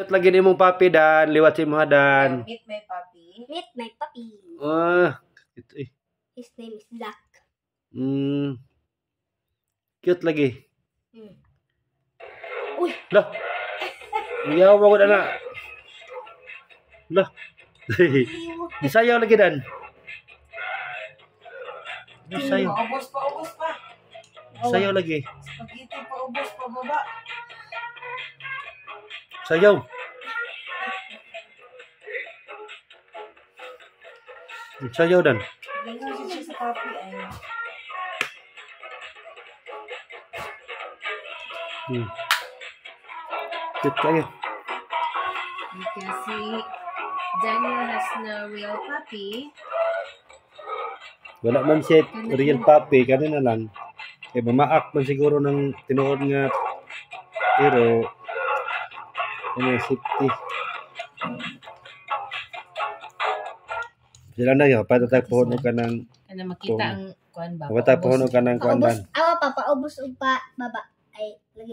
Lagi ni mong papi dan liwat si mga dan. Meet my puppy. Meet my puppy. Ito eh. His name is Black. Cute lagi. Uy. Lah. Iyaw mo ko na. Lah. Isayaw lagi dan. Isayaw. Paubos pa. Sayaw lagi. Spaghetti paubos pa baba. Sayaw. Sayaw dan. Ganyan siya sa puppy ay. Cute kayo. You can see Daniel has no real puppy. Wala man siya real puppy, kanina lang. Eh, mamaak man siguro ng tinuod nga. Pero, ano, safety. Sila na yun, patatapuhon ka ng... Ano makita ang kuan ba? Patatapuhon ka ng kuan dan. Paubos pa, baba. Ay, lagi.